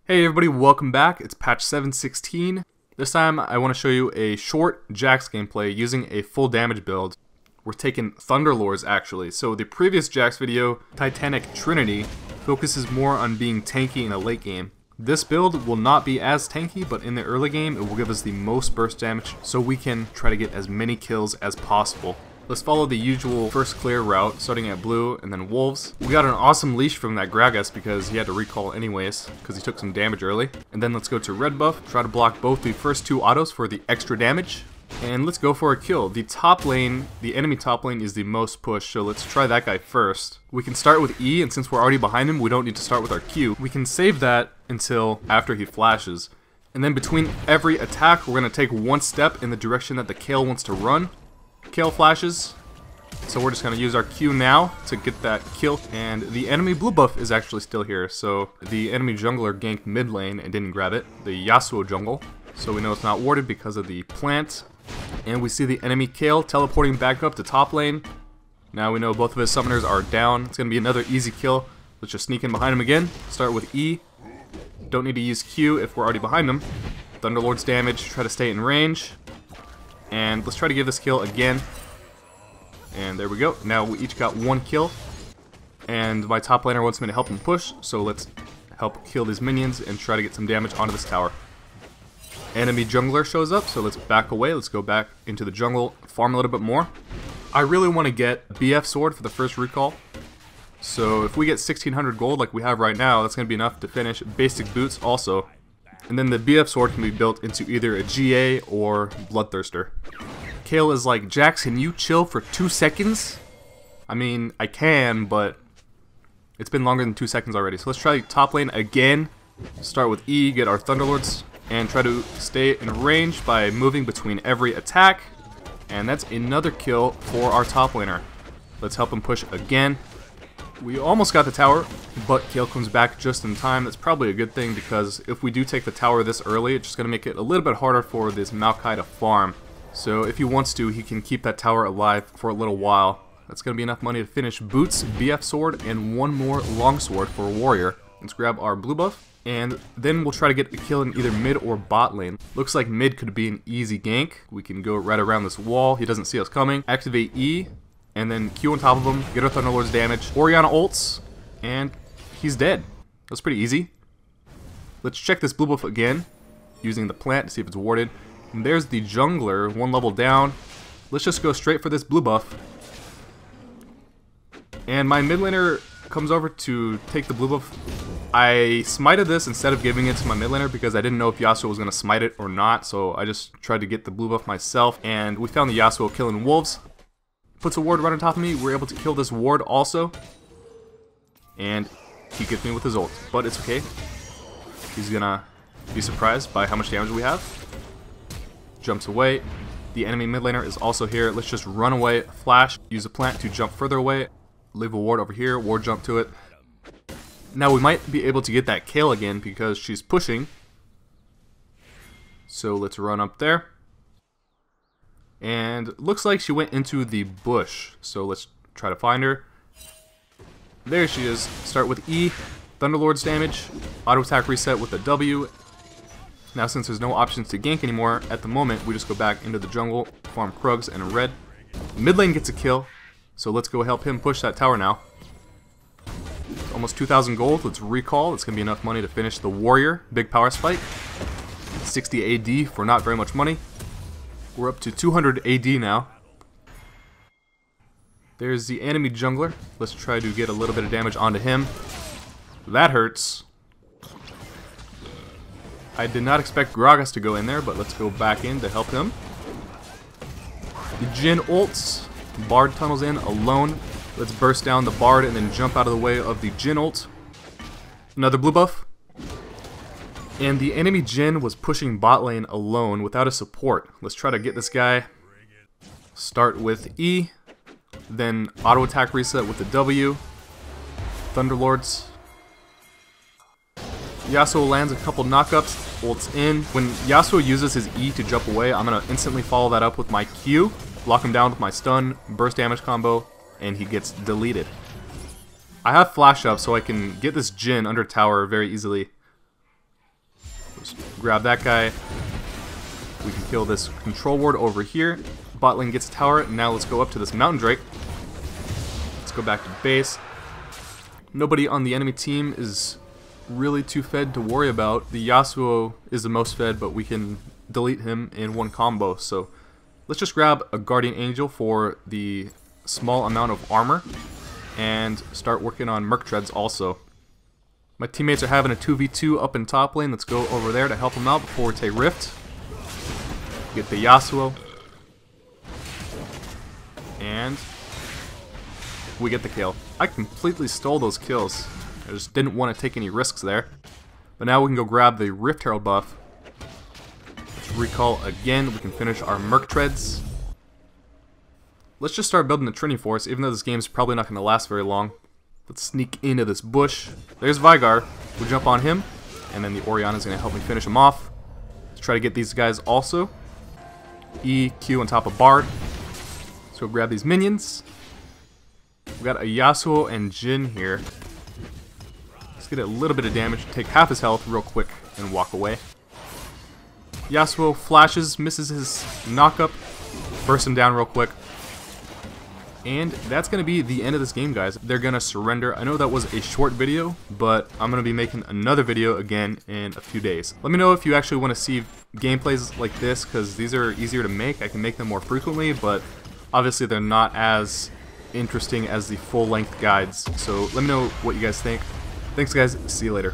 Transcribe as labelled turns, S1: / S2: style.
S1: Hey everybody, welcome back. It's patch 7.16. This time I want to show you a short Jax gameplay using a full damage build. We're taking Thunderlords actually. So the previous Jax video, Titanic+Trinity, focuses more on being tanky in a late game. This build will not be as tanky, but in the early game it will give us the most burst damage so we can try to get as many kills as possible. Let's follow the usual first clear route, starting at blue and then wolves. We got an awesome leash from that Gragas because he had to recall anyways, because he took some damage early. And then let's go to red buff, try to block both the first two autos for the extra damage. And let's go for a kill. The top lane, the enemy top lane is the most pushed, so let's try that guy first. We can start with E, and since we're already behind him, we don't need to start with our Q. We can save that until after he flashes. And then between every attack, we're going to take one step in the direction that the Kale wants to run. Kale flashes, so we're just going to use our Q now to get that kill, and the enemy blue buff is actually still here, so the enemy jungler ganked mid lane and didn't grab it, the Yasuo jungle, so we know it's not warded because of the plant, and we see the enemy Kale teleporting back up to top lane. Now we know both of his summoners are down. It's going to be another easy kill. Let's just sneak in behind him again, start with E, don't need to use Q if we're already behind him. Thunderlord's damage, try to stay in range. And let's try to give this kill again. And there we go. Now we each got one kill. And my top laner wants me to help him push, so let's help kill these minions and try to get some damage onto this tower. Enemy jungler shows up, so let's back away. Let's go back into the jungle, farm a little bit more. I really want to get BF sword for the first recall. So if we get 1600 gold like we have right now, that's going to be enough to finish basic boots also. And then the BF sword can be built into either a GA or Bloodthirster. Kale is like, Jax, can you chill for 2 seconds? I mean, I can, but it's been longer than 2 seconds already. So let's try top lane again. Start with E, get our Thunderlords, and try to stay in range by moving between every attack. And that's another kill for our top laner. Let's help him push again. We almost got the tower, but Kale comes back just in time. That's probably a good thing, because if we do take the tower this early, it's just going to make it a little bit harder for this Maokai to farm. So if he wants to, he can keep that tower alive for a little while. That's going to be enough money to finish boots, BF sword, and one more longsword for a warrior. Let's grab our blue buff, and then we'll try to get a kill in either mid or bot lane. Looks like mid could be an easy gank. We can go right around this wall. He doesn't see us coming. Activate E. And then Q on top of him, get our Thunderlord's damage. Orianna ults, and he's dead. That's pretty easy. Let's check this blue buff again, using the plant to see if it's warded. And there's the jungler, one level down. Let's just go straight for this blue buff. And my mid laner comes over to take the blue buff. I smited this instead of giving it to my mid laner because I didn't know if Yasuo was going to smite it or not. So I just tried to get the blue buff myself. And we found the Yasuo killing wolves. Puts a ward right on top of me. We're able to kill this ward also. And he gets me with his ult. But it's okay. He's gonna be surprised by how much damage we have. Jumps away. The enemy mid laner is also here. Let's just run away. Flash. Use a plant to jump further away. Leave a ward over here. Ward jump to it. Now we might be able to get that Kale again because she's pushing. So let's run up there. And looks like she went into the bush, so let's try to find her. There she is. Start with E, Thunderlord's damage, auto attack reset with a W. Now since there's no options to gank anymore, at the moment we just go back into the jungle, farm Krugs and a red. Mid lane gets a kill, so let's go help him push that tower now. Almost 2,000 gold, let's recall. It's going to be enough money to finish the warrior, big power spike. 60 AD for not very much money. We're up to 200 AD now. There's the enemy jungler. Let's try to get a little bit of damage onto him. That hurts. I did not expect Gragas to go in there, but let's go back in to help him. The Jhin ults. Bard tunnels in alone. Let's burst down the Bard and then jump out of the way of the Jhin ult. Another blue buff. And the enemy Jhin was pushing bot lane alone without a support. Let's try to get this guy. Start with E. Then auto attack reset with the W. Thunderlords. Yasuo lands a couple knockups. Ults in. When Yasuo uses his E to jump away, I'm going to instantly follow that up with my Q. Lock him down with my stun, burst damage combo, and he gets deleted. I have flash up so I can get this Jhin under tower very easily. Just grab that guy. We can kill this control ward over here. Bot lane gets a tower. Now let's go up to this mountain drake. Let's go back to base. Nobody on the enemy team is really too fed to worry about. The Yasuo is the most fed, but we can delete him in one combo. So let's just grab a Guardian Angel for the small amount of armor and start working on Merc Treads also. My teammates are having a 2v2 up in top lane. Let's go over there to help them out before we take Rift. Get the Yasuo. And we get the kill. I completely stole those kills. I just didn't want to take any risks there. But now we can go grab the Rift Herald buff. Let's recall again. We can finish our Merc Treads. Let's just start building the Trinity Force, even though this game is probably not going to last very long. Let's sneak into this bush. There's Vigar. We'll jump on him. And then the Orianna is going to help me finish him off. Let's try to get these guys also. E, Q on top of Bard. Let's go grab these minions. We got a Yasuo and Jhin here. Let's get a little bit of damage, take half his health real quick, and walk away. Yasuo flashes, misses his knock-up, bursts him down real quick. And that's going to be the end of this game, guys. They're going to surrender. I know that was a short video, but I'm going to be making another video again in a few days. Let me know if you actually want to see gameplays like this, because these are easier to make. I can make them more frequently, but obviously they're not as interesting as the full-length guides. So let me know what you guys think. Thanks, guys. See you later.